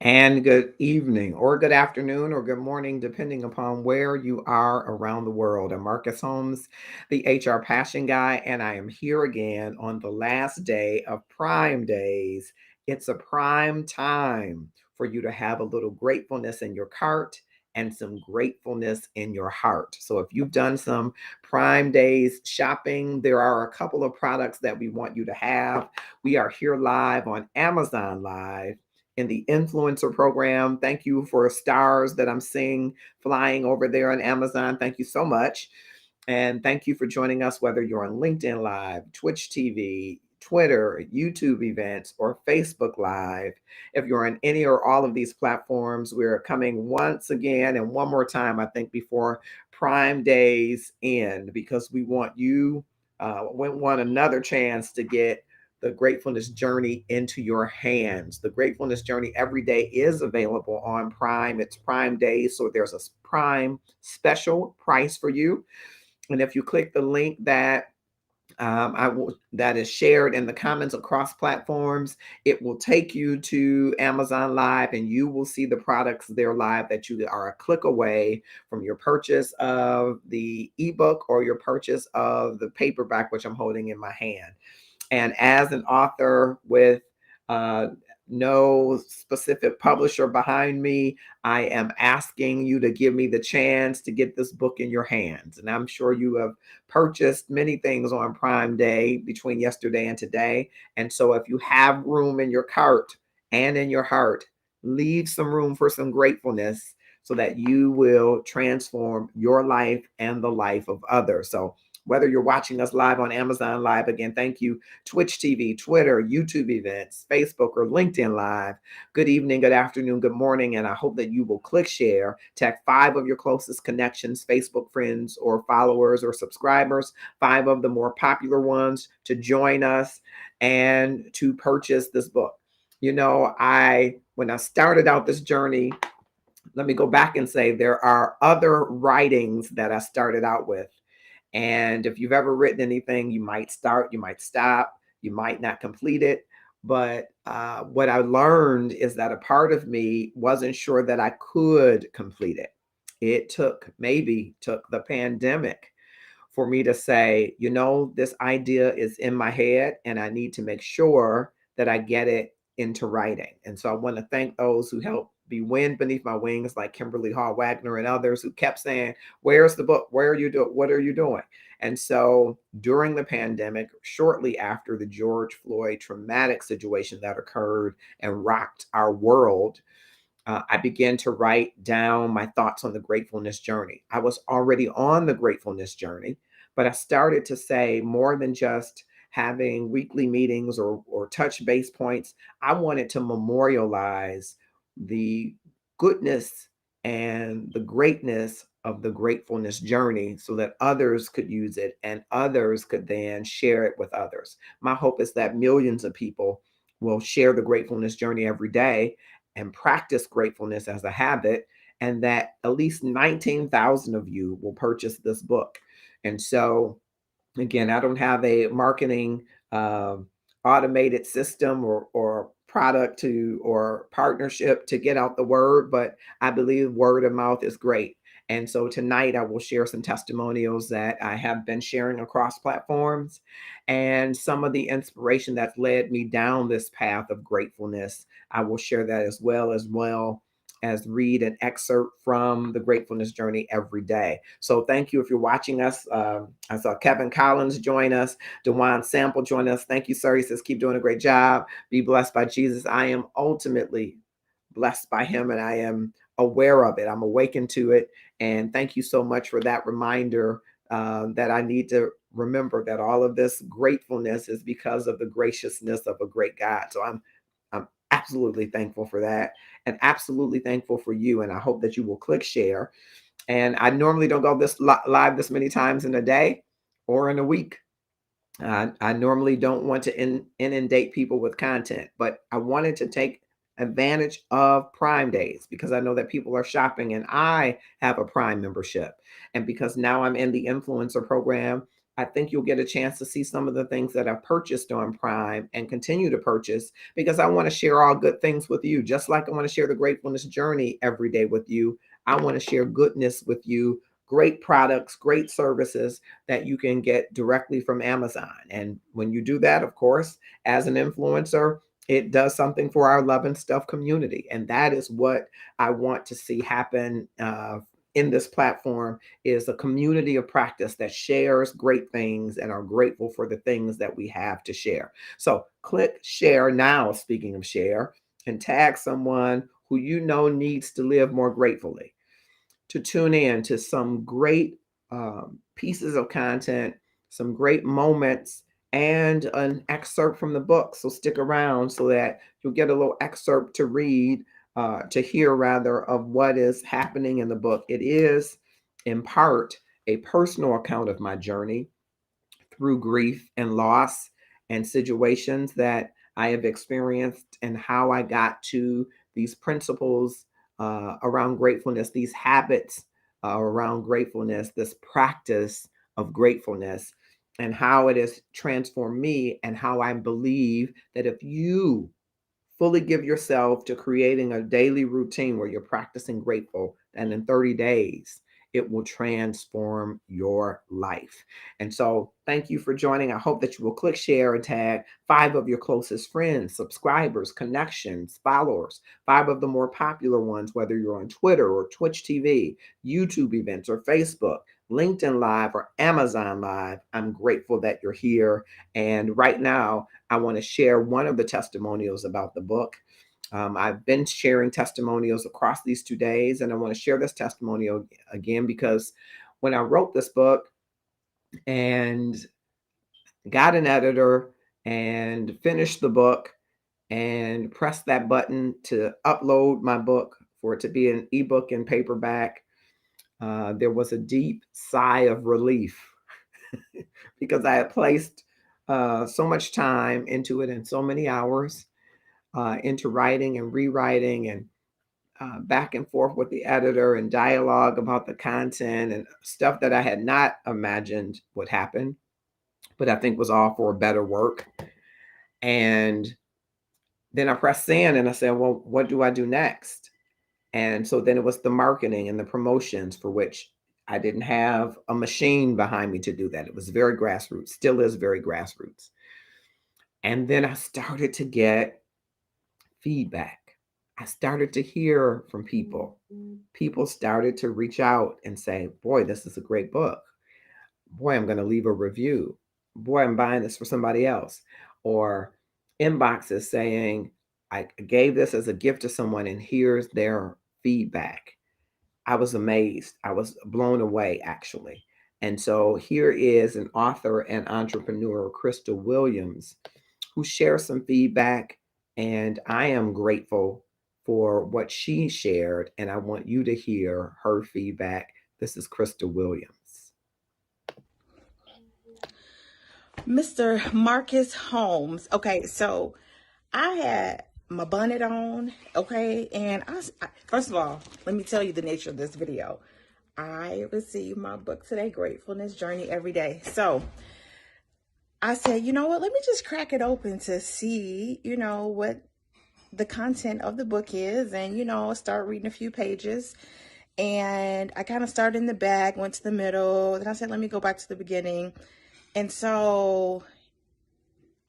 And good evening, or good afternoon, or good morning, depending upon where you are around the world. I'm Marcus Holmes, the HR Passion Guy, and I am here again on the last day of Prime Days. It's a prime time for you to have a little gratefulness in your cart and some gratefulness in your heart. So, if you've done some Prime Days shopping, there are a couple of products that we want you to have. We are here live on Amazon Live in the influencer program. Thank you for stars that I'm seeing flying over there on Amazon. Thank you so much. And thank you for joining us, whether you're on LinkedIn Live, Twitch TV, Twitter, YouTube events, or Facebook Live. If you're on any or all of these platforms, we're coming once again and one more time, I think, before Prime Days end, because we want you, we want another chance to get the gratefulness journey into your hands. The gratefulness journey every day is available on Prime. It's Prime Day, so there's a Prime special price for you. And if you click the link that is shared in the comments across platforms, it will take you to Amazon Live, and you will see the products there live that you are a click away from your purchase of the ebook or your purchase of the paperback, which I'm holding in my hand. And as an author with uh, no specific publisher behind me, I am asking you to give me the chance to get this book in your hands. And I'm sure you have purchased many things on Prime Day between yesterday and today. And so if you have room in your cart and in your heart, leave some room for some gratefulness so that you will transform your life and the life of others. So whether you're watching us live on Amazon Live, again, thank you, Twitch TV, Twitter, YouTube events, Facebook, or LinkedIn Live. Good evening, good afternoon, good morning, and I hope that you will click share, tag 5 of your closest connections, Facebook friends or followers or subscribers, 5 of the more popular ones to join us and to purchase this book. You know, when I started out this journey, let me go back and say there are other writings that I started out with. And if you've ever written anything, you might start, you might stop, you might not complete it. But what I learned is that a part of me wasn't sure that I could complete it. It took the pandemic for me to say, this idea is in my head and I need to make sure that I get it into writing. And so I want to thank those who helped be wind beneath my wings, like Kimberly Hall Wagner and others who kept saying, "Where's the book? Where are you doing? What are you doing?" And so during the pandemic, shortly after the George Floyd traumatic situation that occurred and rocked our world, I began to write down my thoughts on the gratefulness journey. I was already on the gratefulness journey, but I started to say more than just having weekly meetings or touch base points. I wanted to memorialize the goodness and the greatness of the gratefulness journey so that others could use it and others could then share it with others. My hope is that millions of people will share the gratefulness journey every day and practice gratefulness as a habit, and that at least 19,000 of you will purchase this book. And so, again, I don't have a marketing automated system or product to or partnership to get out the word, but I believe word of mouth is great. And so tonight I will share some testimonials that I have been sharing across platforms and some of the inspiration that's led me down this path of gratefulness. I will share that as well as read an excerpt from the gratefulness journey every day. So thank you if you're watching us. I saw Kevin Collins join us, Dewan Sample join us. Thank you, sir. He says, keep doing a great job. Be blessed by Jesus. I am ultimately blessed by him and I am aware of it. I'm awakened to it. And thank you so much for that reminder that I need to remember that all of this gratefulness is because of the graciousness of a great God. So I'm absolutely thankful for that and absolutely thankful for you. And I hope that you will click share. And I normally don't go this live this many times in a day or in a week. I normally don't want to inundate people with content, but I wanted to take advantage of Prime Days because I know that people are shopping and I have a Prime membership. And because now I'm in the influencer program, I think you'll get a chance to see some of the things that I've purchased on Prime and continue to purchase, because I want to share all good things with you. Just like I want to share the gratefulness journey every day with you, I want to share goodness with you, great products, great services that you can get directly from Amazon. And when you do that, of course, as an influencer, it does something for our Love and Stuff community. And that is what I want to see happen in this platform, is a community of practice that shares great things and are grateful for the things that we have to share. So click share now, speaking of share, and tag someone who you know needs to live more gratefully, to tune in to some great pieces of content, some great moments, and an excerpt from the book. So stick around so that you'll get a little excerpt to read, to hear rather, of what is happening in the book. It is, in part, a personal account of my journey through grief and loss and situations that I have experienced, and how I got to these principles around gratefulness, these habits around gratefulness, this practice of gratefulness, and how it has transformed me, and how I believe that if you fully give yourself to creating a daily routine where you're practicing grateful, and in 30 days, it will transform your life. And so, thank you for joining. I hope that you will click share and tag 5 of your closest friends, subscribers, connections, followers, 5 of the more popular ones, whether you're on Twitter or Twitch TV, YouTube events, or Facebook, LinkedIn Live, or Amazon Live. I'm grateful that you're here. And right now, I want to share one of the testimonials about the book. I've been sharing testimonials across these 2 days, and I want to share this testimonial again because when I wrote this book and got an editor and finished the book and pressed that button to upload my book for it to be an ebook and paperback, there was a deep sigh of relief because I had placed so much time into it and so many hours into writing and rewriting and back and forth with the editor and dialogue about the content and stuff that I had not imagined would happen, but I think was all for better work. And then I pressed send and I said, well, what do I do next? And so then it was the marketing and the promotions, for which I didn't have a machine behind me to do that. It was very grassroots, still is very grassroots. And then I started to get feedback. I started to hear from people. People started to reach out and say, boy, this is a great book. Boy, I'm going to leave a review. Boy, I'm buying this for somebody else. Or inboxes saying, I gave this as a gift to someone and here's their feedback. I was amazed. I was blown away, actually. And so here is an author and entrepreneur, Crystal Williams, who shares some feedback. And I am grateful for what she shared. And I want you to hear her feedback. This is Crystal Williams. Mr. Marcus Holmes. Okay, so I had my bonnet on, okay, and first of all, let me tell you the nature of this video. I received my book today, Gratefulness Journey Every Day. So I said, you know what, let me just crack it open to see, what the content of the book is, and, start reading a few pages. And I kind of started in the back, went to the middle, then I said, let me go back to the beginning. And so,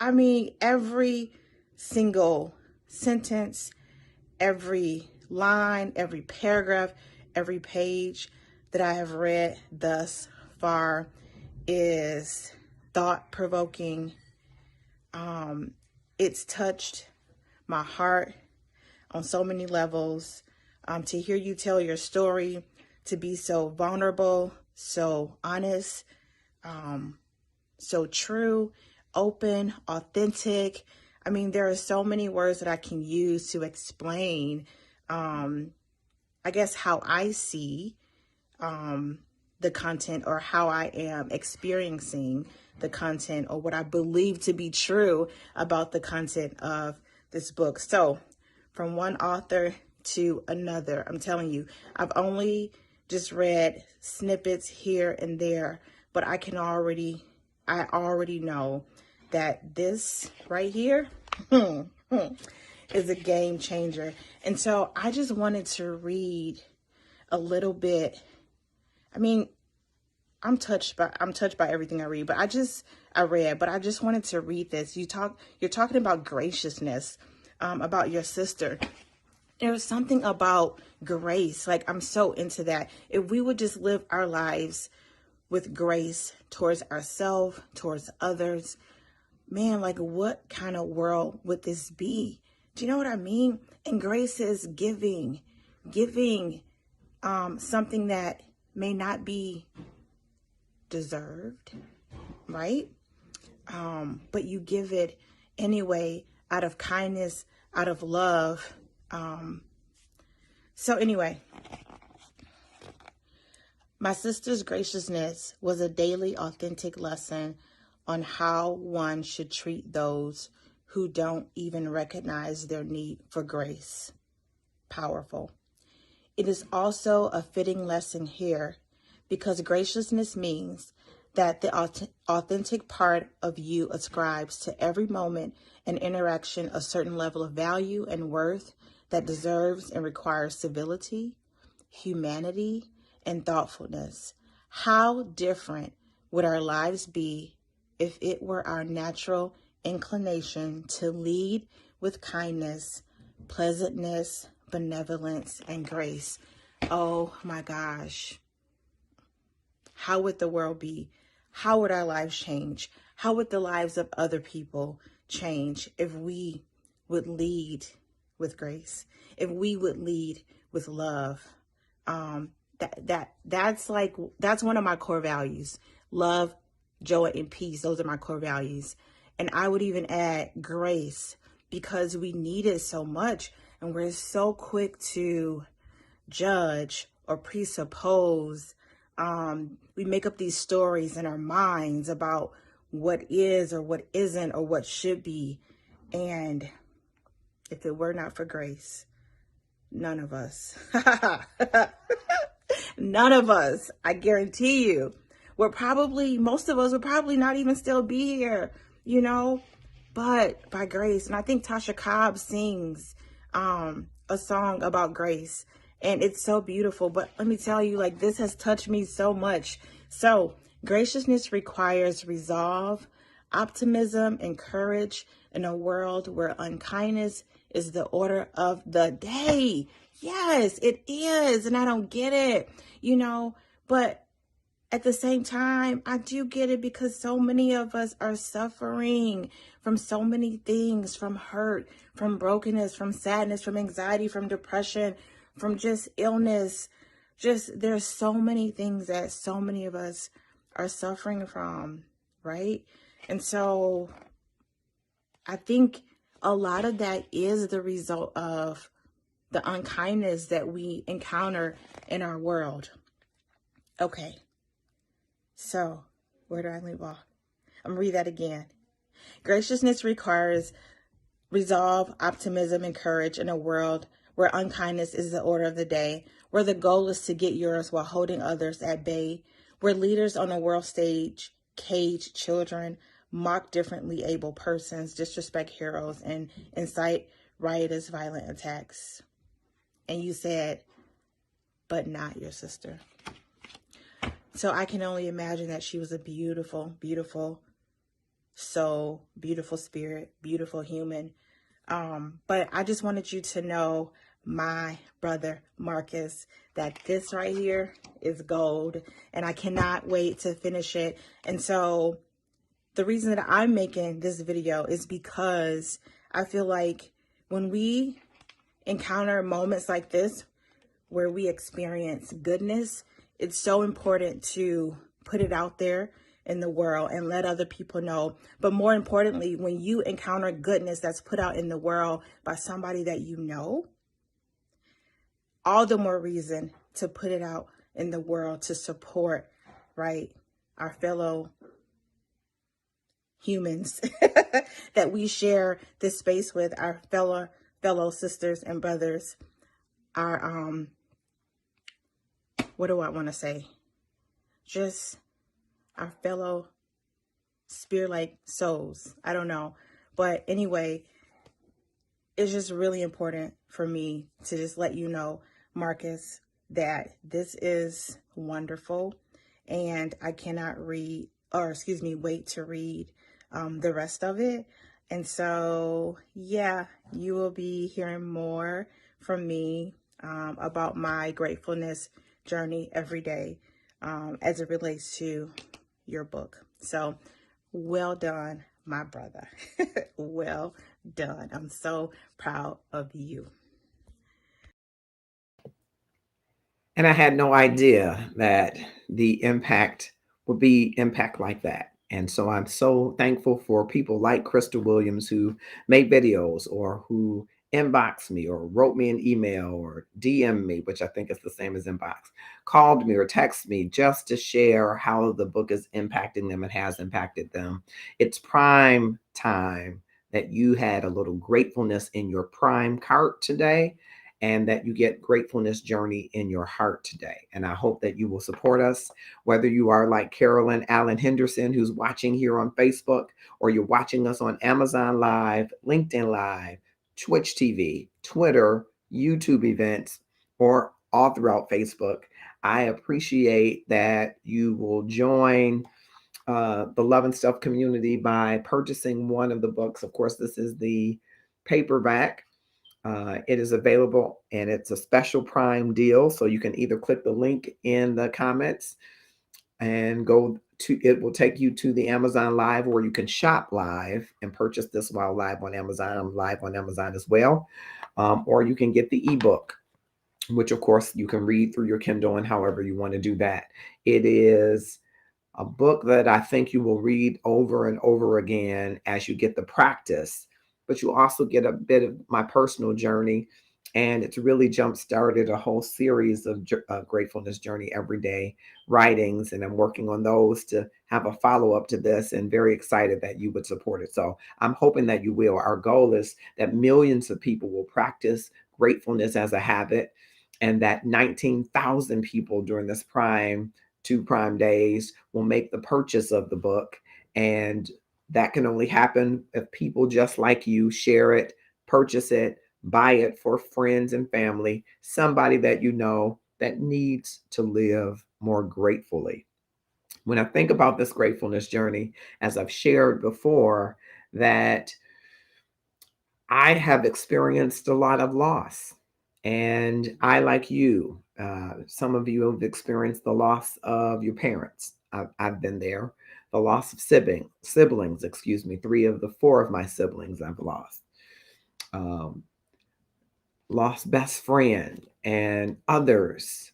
I mean, every single sentence, every line, every paragraph, every page that I have read thus far is thought-provoking. It's touched my heart on so many levels. To hear you tell your story, to be so vulnerable, so honest, so true, open, authentic. I mean, there are so many words that I can use to explain, I guess, how I see the content, or how I am experiencing the content, or what I believe to be true about the content of this book. So from one author to another, I'm telling you, I've only just read snippets here and there, but I can already I already know that this right here is a game changer. And so I just wanted to read a little bit. I mean, I'm touched by everything I read, but I just wanted to read this. You're talking about graciousness, about your sister. There's something about grace. Like, I'm so into that. If we would just live our lives with grace towards ourselves, towards others, man, like, what kind of world would this be? Do you know what I mean? And grace is giving something that may not be deserved, right? But you give it anyway, out of kindness, out of love. So anyway, my sister's graciousness was a daily authentic lesson on how one should treat those who don't even recognize their need for grace. Powerful. It is also a fitting lesson here because graciousness means that the authentic part of you ascribes to every moment and interaction a certain level of value and worth that deserves and requires civility, humanity, and thoughtfulness. How different would our lives be if it were our natural inclination to lead with kindness, pleasantness, benevolence, and grace? Oh my gosh. How would the world be? How would our lives change? How would the lives of other people change if we would lead with grace? If we would lead with love? That's one of my core values. Love, joy, and peace. Those are my core values. And I would even add grace, because we need it so much, and we're so quick to judge or presuppose. We make up these stories in our minds about what is or what isn't or what should be. And if it were not for grace, none of us, none of us, I guarantee you, most of us would probably not even still be here, but by grace. And I think Tasha Cobb sings a song about grace, and it's so beautiful. But let me tell you, like, this has touched me so much. So graciousness requires resolve, optimism, and courage in a world where unkindness is the order of the day. Yes, it is. And I don't get it, but at the same time, I do get it, because so many of us are suffering from so many things, from hurt, from brokenness, from sadness, from anxiety, from depression, from just illness. There's so many things that so many of us are suffering from, right? And so I think a lot of that is the result of the unkindness that we encounter in our world. Okay. So, where do I leave off? I'm gonna read that again. Graciousness requires resolve, optimism, and courage in a world where unkindness is the order of the day, where the goal is to get yours while holding others at bay, where leaders on the world stage cage children, mock differently able persons, disrespect heroes, and incite riotous, violent attacks. And you said, but not your sister. So I can only imagine that she was a beautiful, beautiful soul, beautiful spirit, beautiful human. But I just wanted you to know, my brother Marcus, that this right here is gold, and I cannot wait to finish it. And so the reason that I'm making this video is because I feel like when we encounter moments like this, where we experience goodness, it's so important to put it out there in the world and let other people know. But more importantly, when you encounter goodness that's put out in the world by somebody that you know, all the more reason to put it out in the world to support, right, our fellow humans that we share this space with, our fellow sisters and brothers, our what do I want to say? Just our fellow spirit like souls. I don't know. But anyway, it's just really important for me to just let you know, Marcus, that this is wonderful. And I cannot read, or excuse me, wait to read the rest of it. And so, yeah, you will be hearing more from me about my gratefulness journey every day as it relates to your book. So, well done, my brother. Well done. I'm so proud of you. And I had no idea that the impact would be impact like that. And so I'm so thankful for people like Crystal Williams who make videos or who inbox me or wrote me an email or DM me, which I think is the same as inbox, called me or text me just to share how the book is impacting them and has impacted them. It's prime time that you had a little gratefulness in your prime cart today and that you get gratefulness journey in your heart today. And I hope that you will support us, whether you are like Carolyn Allen Henderson, who's watching here on Facebook, or you're watching us on Amazon Live, LinkedIn Live, Twitch TV, Twitter, YouTube events, or all throughout Facebook. I appreciate that you will join the Love and Stuff community by purchasing one of the books. Of course, this is the paperback. It is available and it's a special prime deal. So you can either click the link in the comments and go to it will take you to the Amazon Live, or you can shop live and purchase this while live on Amazon. I'm live on Amazon as well. Or you can get the ebook, which of course you can read through your Kindle and however you want to do that. It is a book that I think you will read over and over again as you get the practice, but you also get a bit of my personal journey. And it's really jump started a whole series of gratefulness journey everyday writings. And I'm working on those to have a follow up to this, and very excited that you would support it. So I'm hoping that you will. Our goal is that millions of people will practice gratefulness as a habit, and that 19,000 people during this prime days will make the purchase of the book. And that can only happen if people just like you share it, purchase it, buy it for friends and family, somebody that you know that needs to live more gratefully. When I think about this gratefulness journey, as I've shared before, that I have experienced a lot of loss. And I, like you, some of you have experienced the loss of your parents. I've been there. The loss of siblings, excuse me, three of the four of my siblings I've lost. Um, Lost best friend and others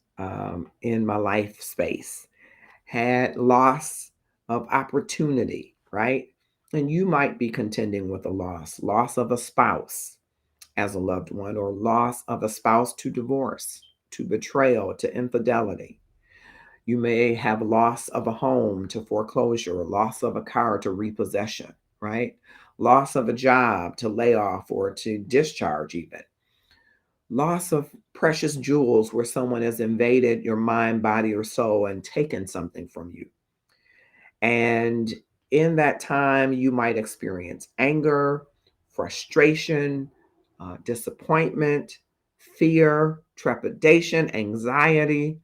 in my life space. Had loss of opportunity, right? And you might be contending with a loss of a spouse as a loved one, or loss of a spouse to divorce, to betrayal, to infidelity. You may have loss of a home to foreclosure, or loss of a car to repossession, right? Loss of a job to layoff or to discharge, even. Loss of precious jewels where someone has invaded your mind, body, or soul and taken something from you. And in that time, you might experience anger, frustration, disappointment, fear, trepidation, anxiety.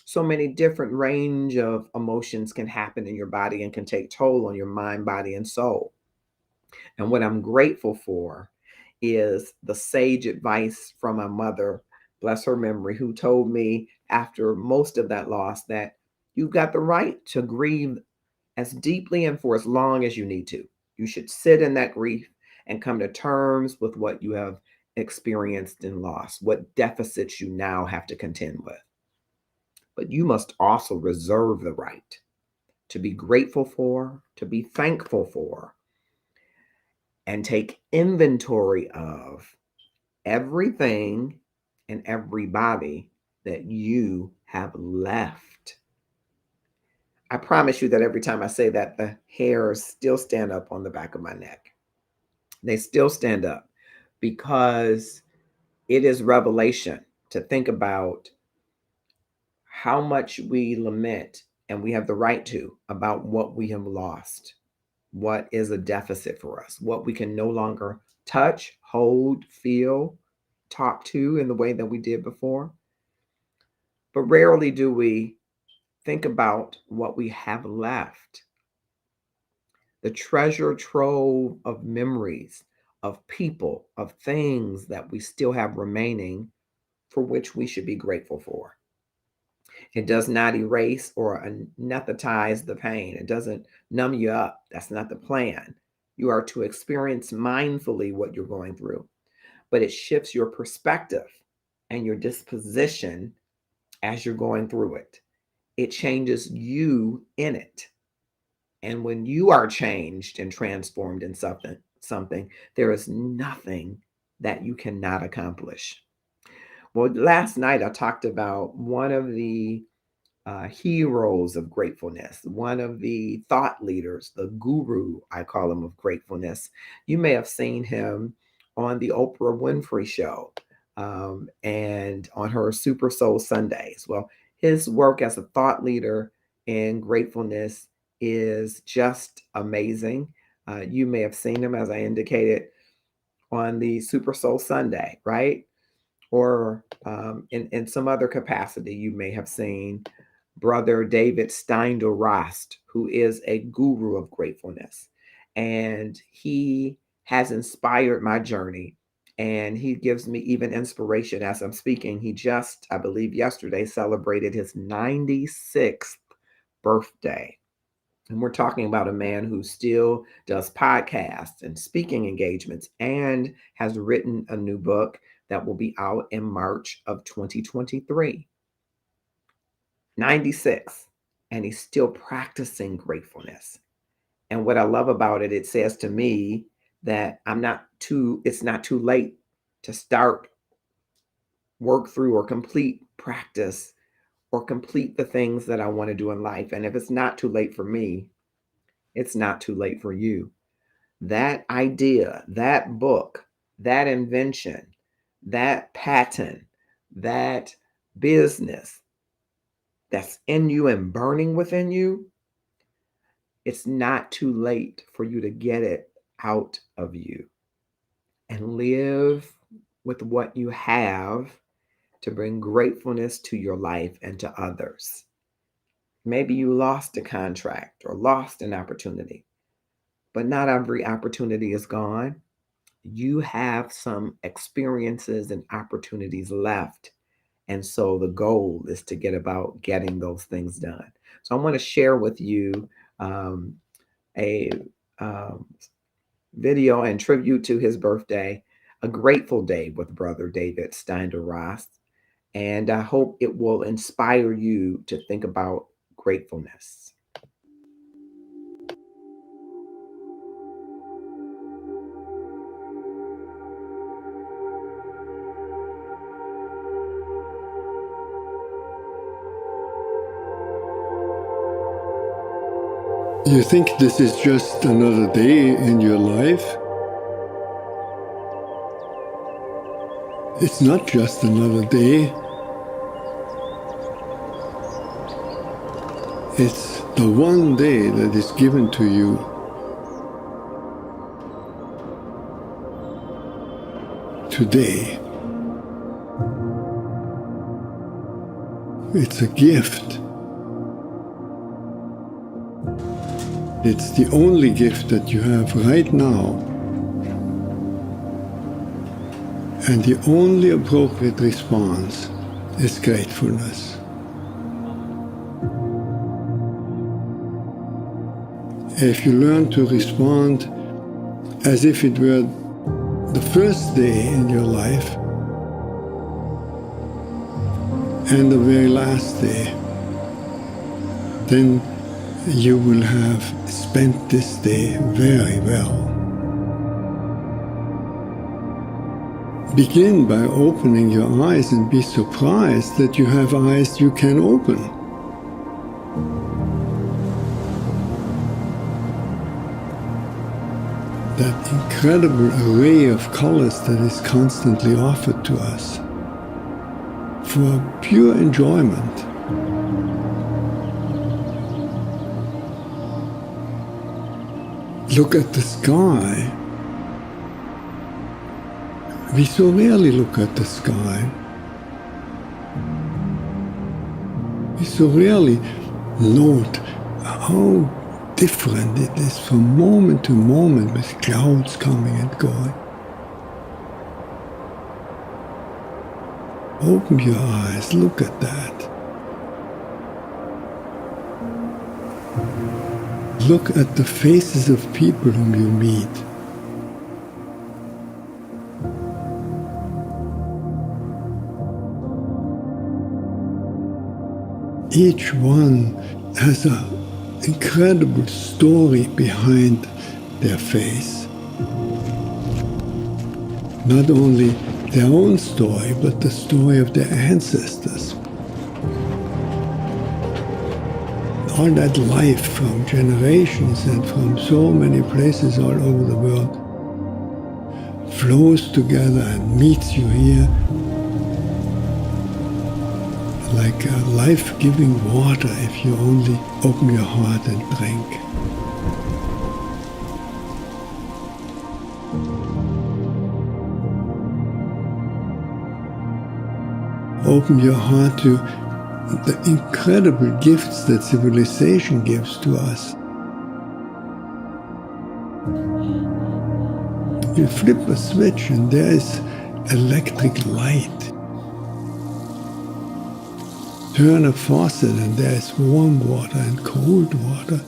So many different range of emotions can happen in your body and can take toll on your mind, body, and soul. And what I'm grateful for is the sage advice from my mother, bless her memory, who told me after most of that loss that you've got the right to grieve as deeply and for as long as you need to. You should sit in that grief and come to terms with what you have experienced and lost, what deficits you now have to contend with. But you must also reserve the right to be grateful for, to be thankful for, and take inventory of everything and everybody that you have left. I promise you that every time I say that, the hairs still stand up on the back of my neck. They still stand up because it is revelation to think about how much we lament, and we have the right to, about what we have lost. what is a deficit for us, what we can no longer touch, hold, feel, talk to in the way that we did before. But rarely do we think about what we have left, the treasure trove of memories, of people, of things that we still have remaining for which we should be grateful for. It does not erase or anesthetize the pain. It doesn't numb you up. That's not the plan. You are to experience mindfully what you're going through, but it shifts your perspective and your disposition as you're going through it. It changes you in it. And when you are changed and transformed in something, there is nothing that you cannot accomplish. Well, last night I talked about one of the heroes of gratefulness, one of the thought leaders, the guru, I call him, of gratefulness. You may have seen him on the Oprah Winfrey Show and on her Super Soul Sundays. Well, his work as a thought leader in gratefulness is just amazing. You may have seen him, as I indicated, on the Super Soul Sunday, right? Or in some other capacity, you may have seen Brother David Steindl-Rast, who is a guru of gratefulness. And he has inspired my journey. And he gives me even inspiration as I'm speaking. He just, I believe yesterday, celebrated his 96th birthday. And we're talking about a man who still does podcasts and speaking engagements and has written a new book that will be out in March of 2023. 96, and he's still practicing gratefulness. And what I love about it, it says to me that it's not too late to start, work through, or complete practice or complete the things that I want to do in life. And if it's not too late for me, it's not too late for you. That idea, that book, that invention, that patent, that business that's in you and burning within you, it's not too late for you to get it out of you and live with what you have to bring gratefulness to your life and to others. Maybe you lost a contract or lost an opportunity, but not every opportunity is gone. You have some experiences and opportunities left. And so the goal is to get about getting those things done. So I want to share with you a video and tribute to his birthday, A Grateful Day with Brother David Steindl-Rast. And I hope it will inspire you to think about gratefulness. You think this is just another day in your life? It's not just another day. It's the one day that is given to you today. It's a gift. It's the only gift that you have right now. And the only appropriate response is gratefulness. If you learn to respond as if it were the first day in your life and the very last day, then you will have spent this day very well. Begin by opening your eyes and be surprised that you have eyes you can open. That incredible array of colors that is constantly offered to us for pure enjoyment. look at the sky. We so rarely look at the sky. We so rarely note how different it is from moment to moment with clouds coming and going. Open your eyes, look at that. Look at the faces of people whom you meet. Each one has an incredible story behind their face. Not only their own story, but the story of their ancestors. All that life from generations and from so many places all over the world flows together and meets you here like a life-giving water if you only open your heart and drink. Open your heart to the incredible gifts that civilization gives to us. You flip a switch and there is electric light. Turn a faucet and there is warm water and cold water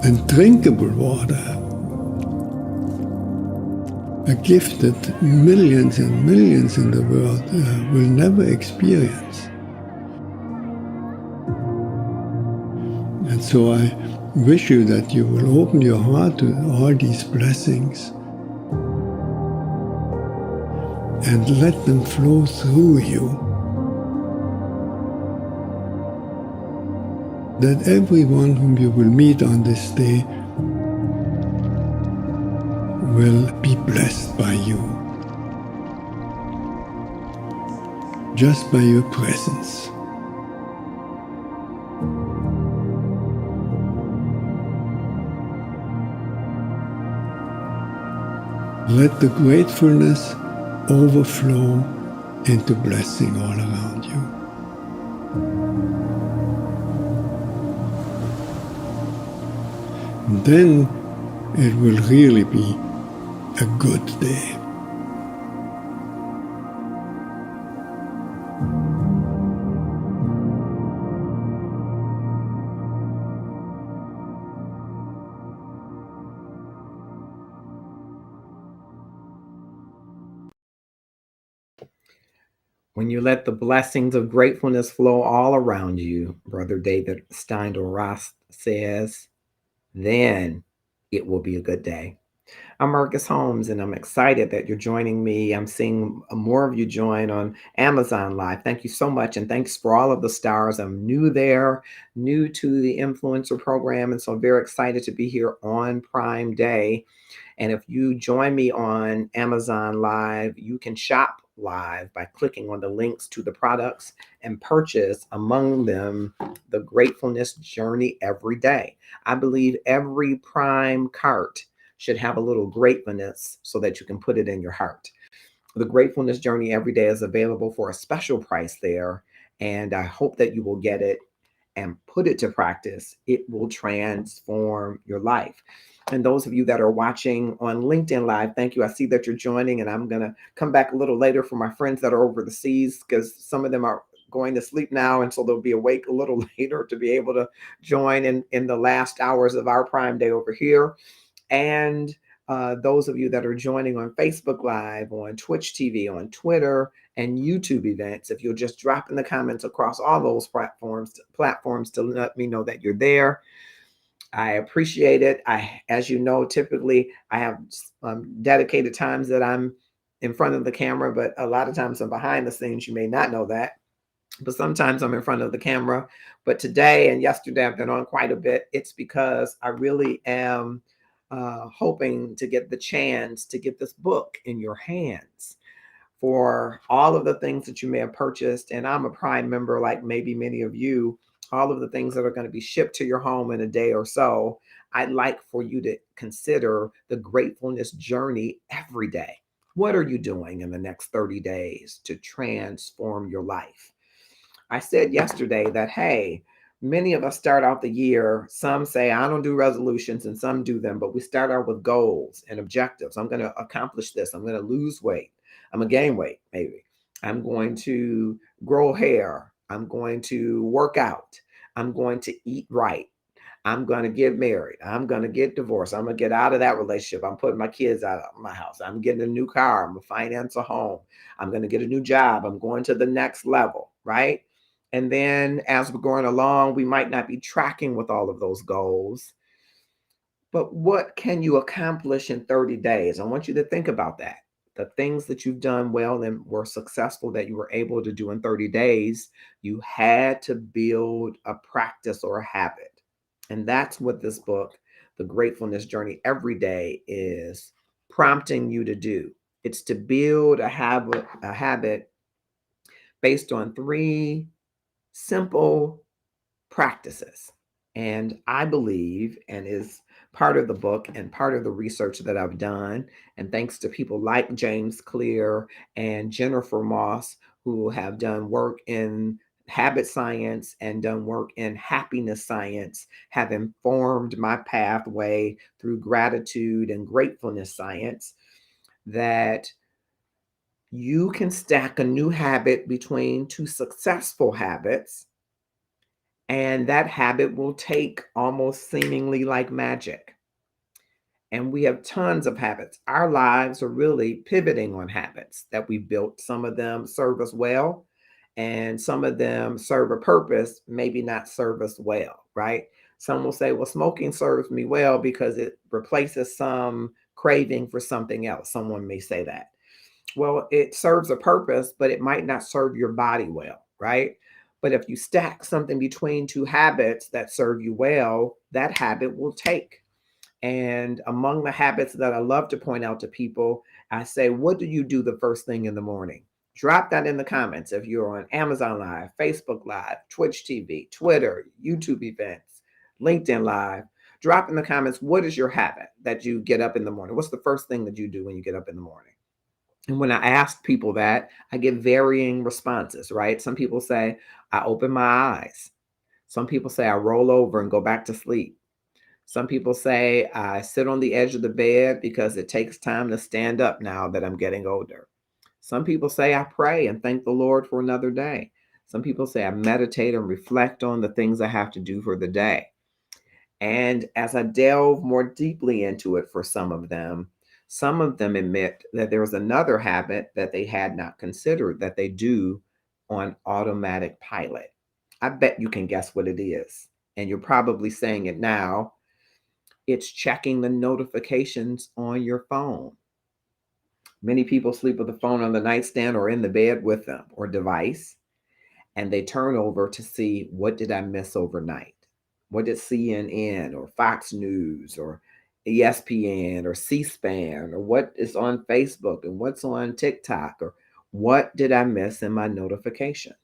and drinkable water. A gift that millions and millions in the world will never experience. And so I wish you that you will open your heart to all these blessings and let them flow through you. That everyone whom you will meet on this day will be blessed by you, just by your presence. Let the gratefulness overflow into blessing all around you. And then it will really be a good day. When you let the blessings of gratefulness flow all around you, Brother David Steindl Ross says, then it will be a good day. I'm Marcus Holmes, and I'm excited that you're joining me. I'm seeing more of you join on Amazon Live. Thank you so much, and thanks for all of the stars. I'm new there, new to the influencer program, and so I'm very excited to be here on Prime Day. And if you join me on Amazon Live, you can shop live by clicking on the links to the products and purchase among them the Gratefulness Journey every day. I believe every Prime cart should have a little gratefulness so that you can put it in your heart. The Gratefulness Journey every day is available for a special price there, and I hope that you will get it and put it to practice. It will transform your life. And those of you that are watching on LinkedIn Live, thank you. I see that you're joining, and I'm going to come back a little later for my friends that are over the seas because some of them are going to sleep now, and so they'll be awake a little later to be able to join in the last hours of our Prime Day over here. And those of you that are joining on Facebook Live, on Twitch TV, on Twitter, and YouTube events, if you'll just drop in the comments across all those platforms to let me know that you're there. I appreciate it. As you know, typically I have dedicated times that I'm in front of the camera, but a lot of times I'm behind the scenes. You may not know that, but sometimes I'm in front of the camera. But today and yesterday I've been on quite a bit. It's because I really am hoping to get the chance to get this book in your hands for all of the things that you may have purchased. And I'm a Prime member, like maybe many of you. All of the things that are going to be shipped to your home in a day or so, I'd like for you to consider the gratefulness journey every day. What are you doing in the next 30 days to transform your life? I said yesterday that, hey, many of us start out the year, some say, I don't do resolutions, and some do them, but we start out with goals and objectives. I'm going to accomplish this. I'm going to lose weight. I'm going to gain weight, maybe. I'm going to grow hair. I'm going to work out. I'm going to eat right. I'm going to get married. I'm going to get divorced. I'm going to get out of that relationship. I'm putting my kids out of my house. I'm getting a new car. I'm going to finance a home. I'm going to get a new job. I'm going to the next level, right? And then as we're going along, we might not be tracking with all of those goals. But what can you accomplish in 30 days? I want you to think about that. The things that you've done well and were successful that you were able to do in 30 days, you had to build a practice or a habit. And that's what this book, The Gratefulness Journey Every Day, is prompting you to do. It's to build a habit based on 3 simple practices. And I believe, and is part of the book and part of the research that I've done, and thanks to people like James Clear and Jennifer Moss, who have done work in habit science and done work in happiness science, have informed my pathway through gratitude and gratefulness science, that you can stack a new habit between 2 successful habits, and that habit will take almost seemingly like magic. And we have tons of habits. Our lives are really pivoting on habits that we've built. Some of them serve us well, and some of them serve a purpose, maybe not serve us well, right? Some will say, well, smoking serves me well because it replaces some craving for something else. Someone may say that. Well, it serves a purpose, but it might not serve your body well, right? But if you stack something between 2 habits that serve you well, that habit will take. And among the habits that I love to point out to people, I say, what do you do the first thing in the morning? Drop that in the comments if you're on Amazon Live, Facebook Live, Twitch TV, Twitter, YouTube events, LinkedIn Live. Drop in the comments, what is your habit that you get up in the morning? What's the first thing that you do when you get up in the morning? And when I ask people that, I get varying responses, right? Some people say, I open my eyes. Some people say, I roll over and go back to sleep. Some people say, I sit on the edge of the bed because it takes time to stand up now that I'm getting older. Some people say, I pray and thank the Lord for another day. Some people say, I meditate and reflect on the things I have to do for the day. And as I delve more deeply into it for some of them admit that there was another habit that they had not considered that they do on automatic pilot. I bet you can guess what it is. And you're probably saying it now. It's checking the notifications on your phone. Many people sleep with the phone on the nightstand or in the bed with them or device, and they turn over to see, what did I miss overnight? What did CNN or Fox News or ESPN or C-SPAN, or what is on Facebook and what's on TikTok, or what did I miss in my notifications?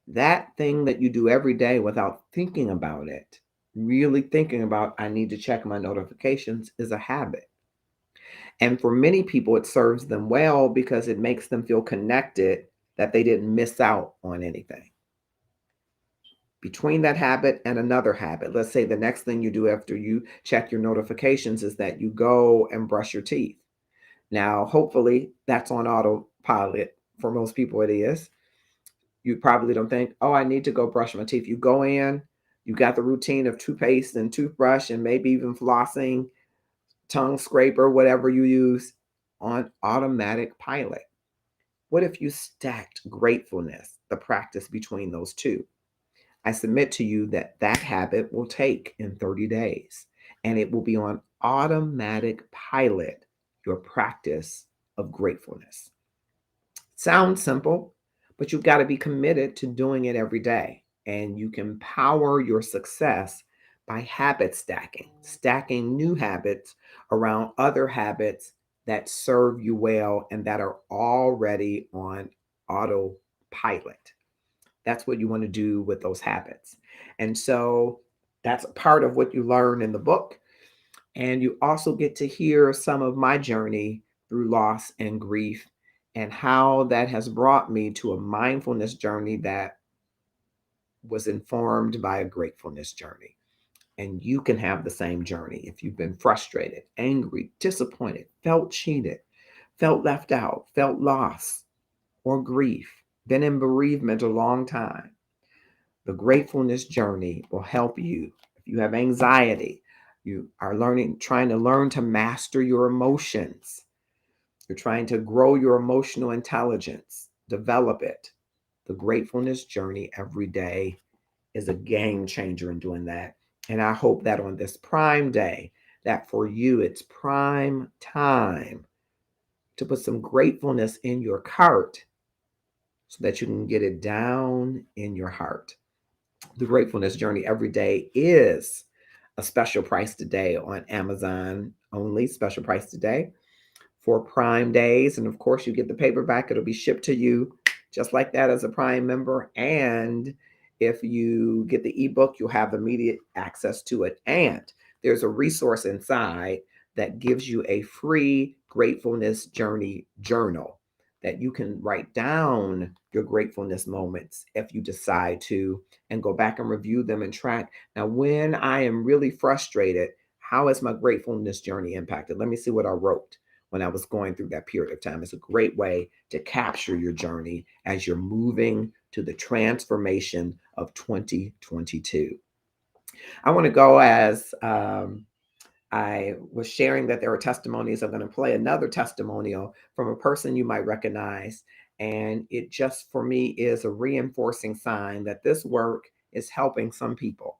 That thing that you do every day without thinking about it, really thinking about, I need to check my notifications, is a habit. And for many people, it serves them well because it makes them feel connected, that they didn't miss out on anything. Between that habit and another habit, let's say the next thing you do after you check your notifications is that you go and brush your teeth. Now, hopefully, that's on autopilot. For most people, it is. You probably don't think, oh, I need to go brush my teeth. You go in, you got the routine of toothpaste and toothbrush and maybe even flossing, tongue scraper, whatever you use, on automatic pilot. What if you stacked gratefulness, the practice between those 2? I submit to you that that habit will take in 30 days, and it will be on automatic pilot, your practice of gratefulness. Sounds simple, but you've got to be committed to doing it every day. And you can power your success by habit stacking new habits around other habits that serve you well and that are already on autopilot. That's what you want to do with those habits. And so That's part of what you learn in the book. And you also get to hear some of my journey through loss and grief and how that has brought me to a mindfulness journey that was informed by a gratefulness journey. And you can have the same journey if you've been frustrated, angry, disappointed, felt cheated, felt left out, felt lost or grief, been in bereavement a long time. The gratefulness journey will help you. If you have anxiety, you are trying to learn to master your emotions. You're trying to grow your emotional intelligence, develop it. The gratefulness journey every day is a game changer in doing that. And I hope that on this Prime Day, that for you, it's prime time to put some gratefulness in your cart so that you can get it down in your heart. The gratefulness journey every day is a special price today on Amazon only, special price today for Prime days. And of course, you get the paperback, it'll be shipped to you just like that as a Prime member. And if you get the ebook, you'll have immediate access to it. And there's a resource inside that gives you a free gratefulness journey journal that you can write down your gratefulness moments if you decide to, and go back and review them and track. Now, when I am really frustrated, how has my gratefulness journey impacted? Let me see what I wrote when I was going through that period of time. It's a great way to capture your journey as you're moving to the transformation of 2022. I want to go as I was sharing that there are testimonies. I'm going to play another testimonial from a person you might recognize. And it just, for me, is a reinforcing sign that this work is helping some people.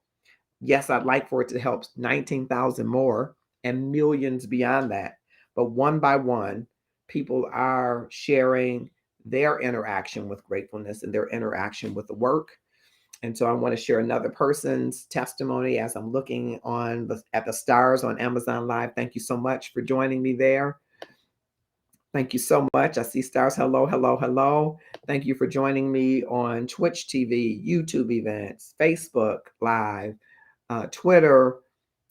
Yes, I'd like for it to help 19,000 more and millions beyond that. But one by one, people are sharing their interaction with gratefulness and their interaction with the work. And so I want to share another person's testimony as I'm looking at the stars on Amazon Live. Thank you so much for joining me there. Thank you so much. I see stars. Hello, hello, hello. Thank you for joining me on Twitch TV, YouTube events, Facebook Live, Twitter,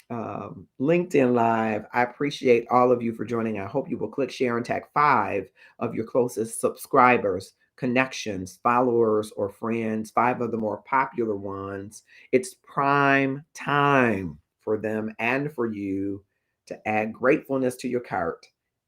LinkedIn Live. I appreciate all of you for joining. I hope you will click, share, and tag 5 of your closest subscribers, connections, followers, or friends, 5 of the more popular ones. It's prime time for them and for you to add gratefulness to your cart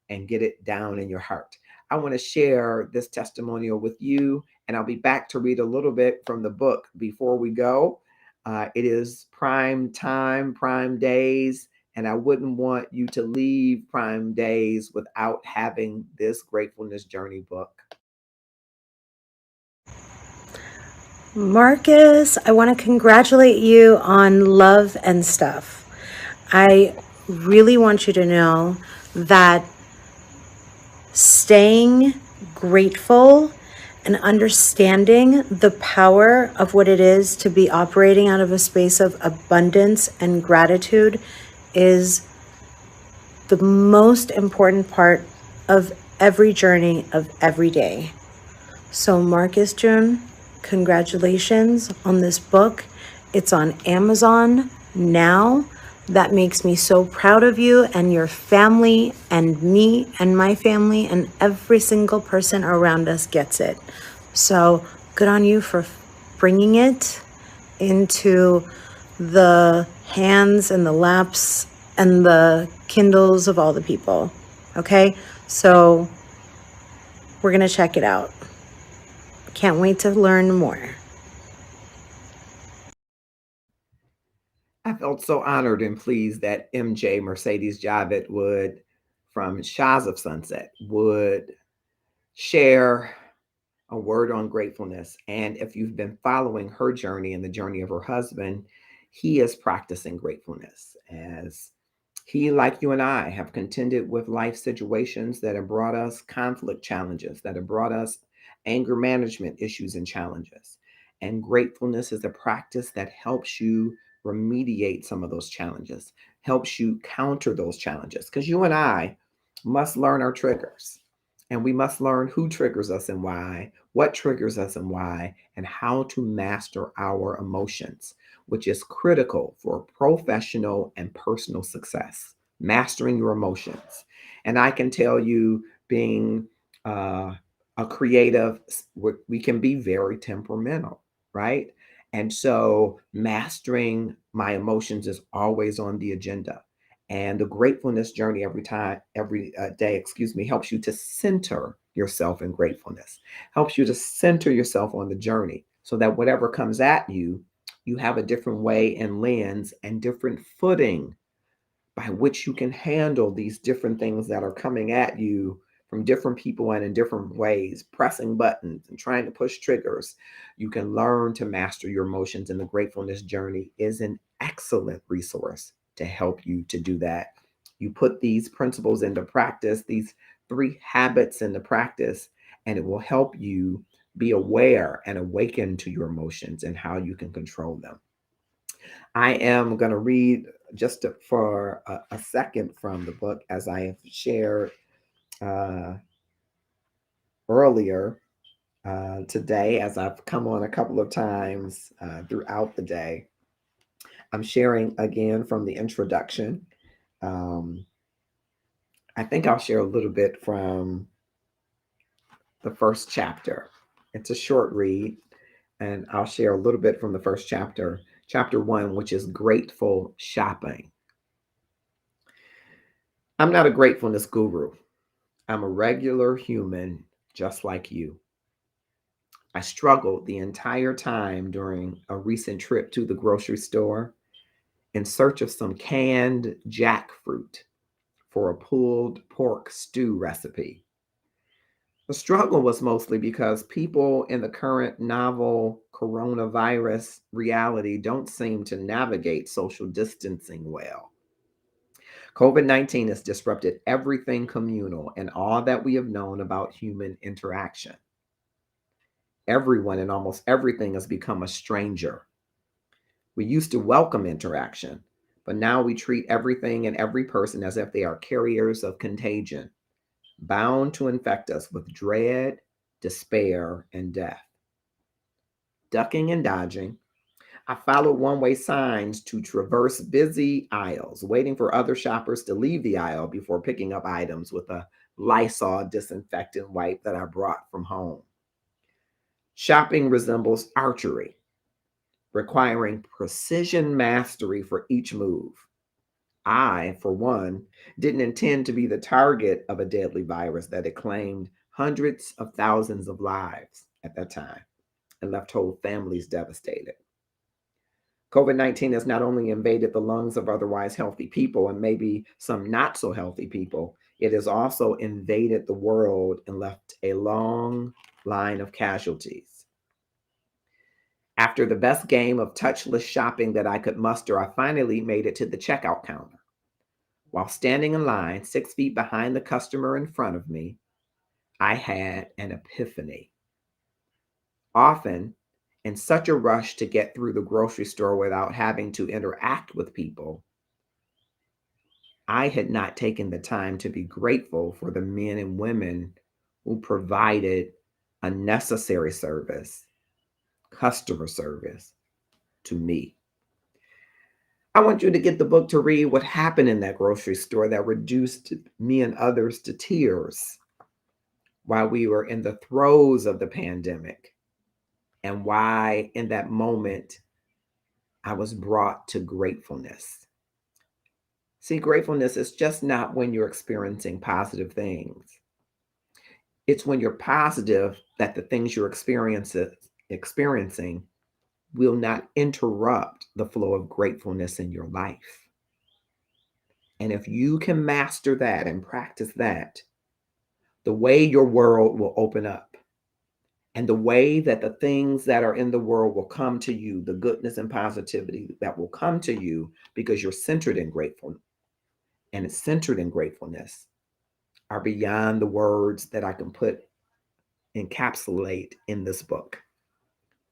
and get it down in your heart. I want to share this testimonial with you, and I'll be back to read a little bit from the book before we go. It is prime time, prime days, and I wouldn't want you to leave prime days without having this Gratefulness Journey book. Marcus, I want to congratulate you on Love and Stuff. I really want you to know that staying grateful and understanding the power of what it is to be operating out of a space of abundance and gratitude is the most important part of every journey of every day. So Marcus June, congratulations on this book. It's on Amazon now. That makes me so proud of you and your family and me and my family, and every single person around us gets it. So good on you for bringing it into the hands and the laps and the Kindles of all the people. Okay, so we're going to check it out. Can't wait to learn more. I felt so honored and pleased that MJ Mercedes Javed from Shahs of Sunset, would share a word on gratefulness. And if you've been following her journey and the journey of her husband, he is practicing gratefulness as he, like you and I, have contended with life situations that have brought us conflict challenges, that have brought us anger management issues and challenges. And gratefulness is a practice that helps you remediate some of those challenges, helps you counter those challenges. Because you and I must learn our triggers. And we must learn who triggers us and why, what triggers us and why, and how to master our emotions. which is critical for professional and personal success, mastering your emotions. And I can tell you, being a creative, we can be very temperamental, right? And so mastering my emotions is always on the agenda. And the gratefulness journey every day, helps you to center yourself in gratefulness, helps you to center yourself on the journey so that whatever comes at you, you have a different way and lens and different footing by which you can handle these different things that are coming at you from different people and in different ways, pressing buttons and trying to push triggers. You can learn to master your emotions, and the gratefulness journey is an excellent resource to help you to do that. You put these principles into practice, these 3 habits into practice, and it will help you be aware and awaken to your emotions and how you can control them. I am going to read for a second from the book, as I have shared uh, earlier today, as I've come on a couple of times throughout the day. I'm sharing again from the introduction. Um, I think I'll share a little bit from the first chapter. It's a short read, and I'll share a little bit from the first chapter, chapter 1, which is grateful shopping. I'm not a gratefulness guru. I'm a regular human just like you. I struggled the entire time during a recent trip to the grocery store in search of some canned jackfruit for a pulled pork stew recipe. The struggle was mostly because people in the current novel coronavirus reality don't seem to navigate social distancing well. COVID-19 has disrupted everything communal and all that we have known about human interaction. Everyone and almost everything has become a stranger. We used to welcome interaction, but now we treat everything and every person as if they are carriers of contagion, bound to infect us with dread, despair, and death. Ducking and dodging, I followed one-way signs to traverse busy aisles, waiting for other shoppers to leave the aisle before picking up items with a Lysol disinfectant wipe that I brought from home. Shopping resembles archery, requiring precision mastery for each move. I, for one, didn't intend to be the target of a deadly virus that had claimed hundreds of thousands of lives at that time and left whole families devastated. COVID-19 has not only invaded the lungs of otherwise healthy people and maybe some not so healthy people, it has also invaded the world and left a long line of casualties. After the best game of touchless shopping that I could muster, I finally made it to the checkout counter. While standing in line 6 feet behind the customer in front of me, I had an epiphany. Often, in such a rush to get through the grocery store without having to interact with people, I had not taken the time to be grateful for the men and women who provided a necessary service, customer service, to me. I want you to get the book to read what happened in that grocery store that reduced me and others to tears while we were in the throes of the pandemic, and why in that moment I was brought to gratefulness. See, gratefulness is just not when you're experiencing positive things. It's when you're positive that the things you're experiencing will not interrupt the flow of gratefulness in your life. And if you can master that and practice that, the way your world will open up and the way that the things that are in the world will come to you, the goodness and positivity that will come to you because you're centered in gratefulness and it's centered in gratefulness, are beyond the words that I can encapsulate in this book.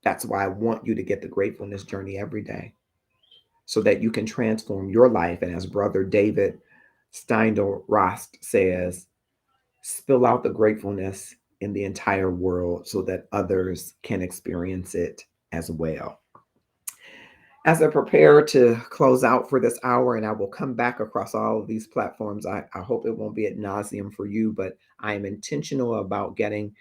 That's why I want you to get the gratefulness journey every day so that you can transform your life. And as Brother David Steindl-Rast says, spill out the gratefulness in the entire world so that others can experience it as well. As I prepare to close out for this hour, and I will come back across all of these platforms, I hope it won't be ad nauseum for you, but I am intentional about getting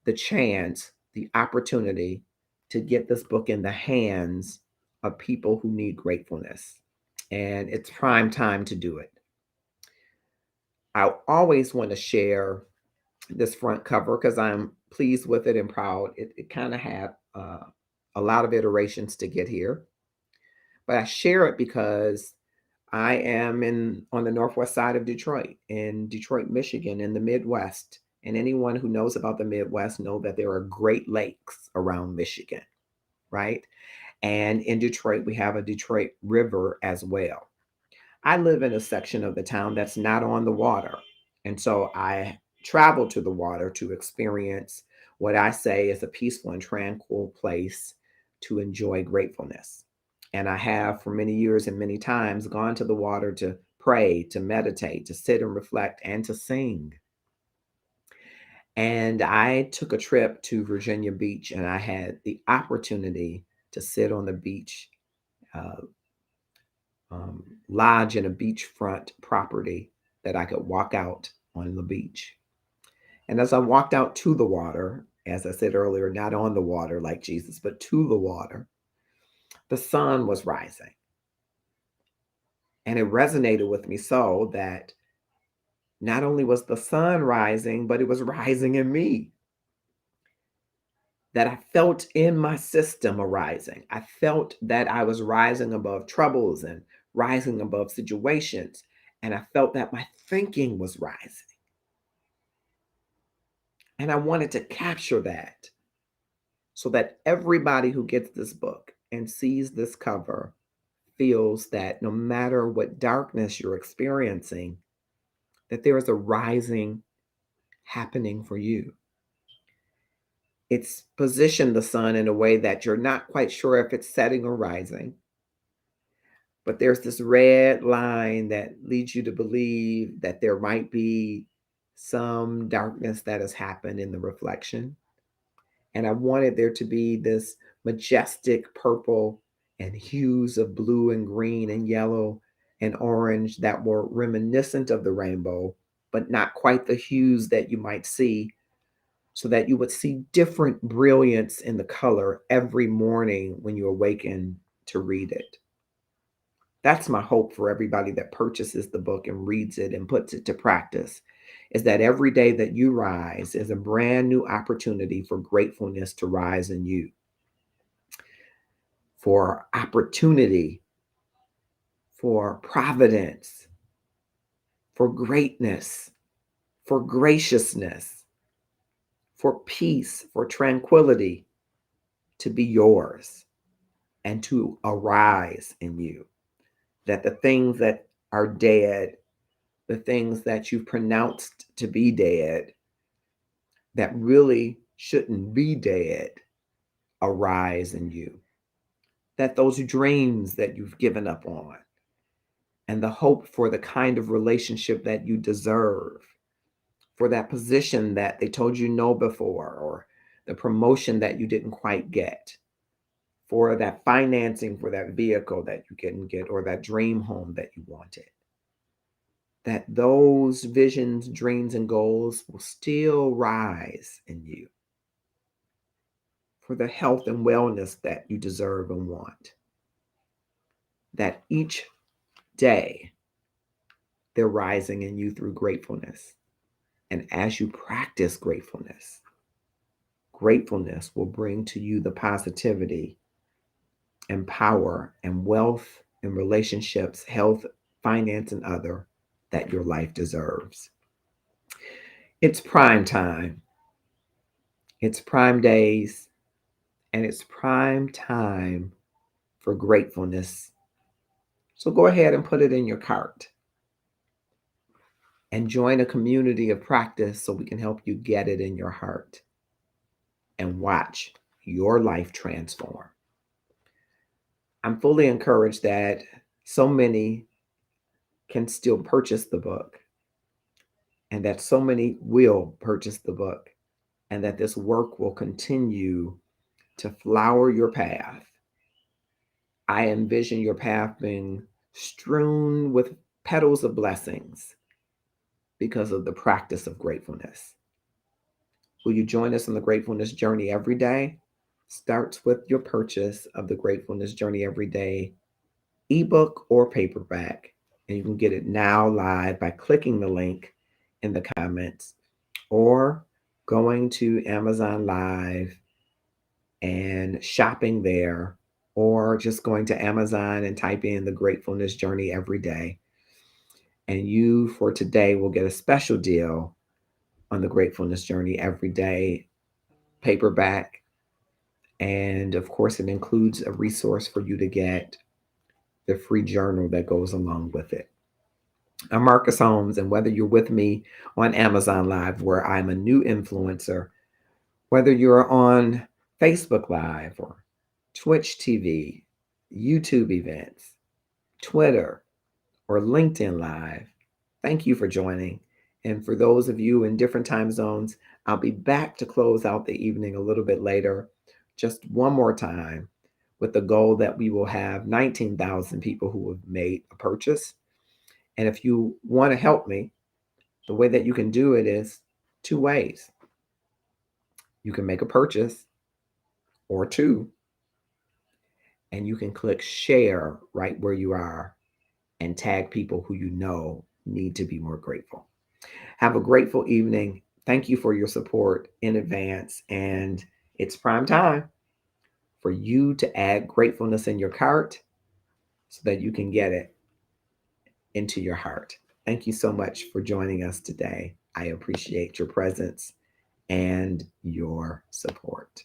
the chance, the opportunity to get this book in the hands of people who need gratefulness. And it's prime time to do it. I always want to share this front cover because I'm pleased with it and proud. It kind of had a lot of iterations to get here, but I share it because I am on the northwest side of Detroit, in Detroit, Michigan, in the Midwest. And anyone who knows about the Midwest know that there are Great Lakes around Michigan, right? And in Detroit, we have a Detroit River as well. I live in a section of the town that's not on the water. And so I travel to the water to experience what I say is a peaceful and tranquil place to enjoy gratefulness. And I have for many years and many times gone to the water to pray, to meditate, to sit and reflect, and to sing. And I took a trip to Virginia Beach, and I had the opportunity to sit on the beach, uh, lodge in a beachfront property that I could walk out on the beach. And as I walked out to the water, as I said earlier, not on the water like Jesus, but to the water, the sun was rising. And it resonated with me so that not only was the sun rising, but it was rising in me. That I felt in my system arising. I felt that I was rising above troubles and rising above situations. And I felt that my thinking was rising. And I wanted to capture that so that everybody who gets this book and sees this cover feels that no matter what darkness you're experiencing, that there is a rising happening for you. It's positioned the sun in a way that you're not quite sure if it's setting or rising. But there's this red line that leads you to believe that there might be some darkness that has happened in the reflection. And I wanted there to be this majestic purple and hues of blue and green and yellow and orange that were reminiscent of the rainbow, but not quite the hues that you might see, so that you would see different brilliance in the color every morning when you awaken to read it. That's my hope for everybody that purchases the book and reads it and puts it to practice, is that every day that you rise is a brand new opportunity for gratefulness to rise in you, for opportunity, for providence, for greatness, for graciousness, for peace, for tranquility to be yours and to arise in you. That the things that are dead, the things that you've pronounced to be dead, that really shouldn't be dead, arise in you. That those dreams that you've given up on and the hope for the kind of relationship that you deserve, for that position that they told you no before, or the promotion that you didn't quite get, for that financing for that vehicle that you couldn't get, or that dream home that you wanted, that those visions, dreams, and goals will still rise in you, for the health and wellness that you deserve and want. That each day they're rising in you through gratefulness. And as you practice gratefulness, gratefulness will bring to you the positivity and power and wealth and relationships, health, finance, and other that your life deserves. It's prime time. It's prime days, and it's prime time for gratefulness. So go ahead and put it in your cart and join a community of practice so we can help you get it in your heart and watch your life transform. I'm fully encouraged that so many can still purchase the book, and that so many will purchase the book, and that this work will continue to flower your path. I envision your path being strewn with petals of blessings because of the practice of gratefulness. Will you join us on the gratefulness journey every day? Starts with your purchase of the Gratefulness Journey Every Day ebook or paperback. And you can get it now live by clicking the link in the comments or going to Amazon Live and shopping there, or just going to Amazon and typing in the Gratefulness Journey Every Day. And you, for today, will get a special deal on the Gratefulness Journey Every Day paperback. And of course, it includes a resource for you to get the free journal that goes along with it. I'm Marcus Holmes, and whether you're with me on Amazon Live, where I'm a new influencer, whether you're on Facebook Live or Twitch TV, YouTube events, Twitter, or LinkedIn Live, thank you for joining. And for those of you in different time zones, I'll be back to close out the evening a little bit later, just one more time, with the goal that we will have 19,000 people who have made a purchase. And if you want to help me, the way that you can do it is two ways. You can make a purchase, or two, and you can click share right where you are and tag people who you know need to be more grateful. Have a grateful evening. Thank you for your support in advance. And it's prime time for you to add gratefulness in your cart so that you can get it into your heart. Thank you so much for joining us today. I appreciate your presence and your support.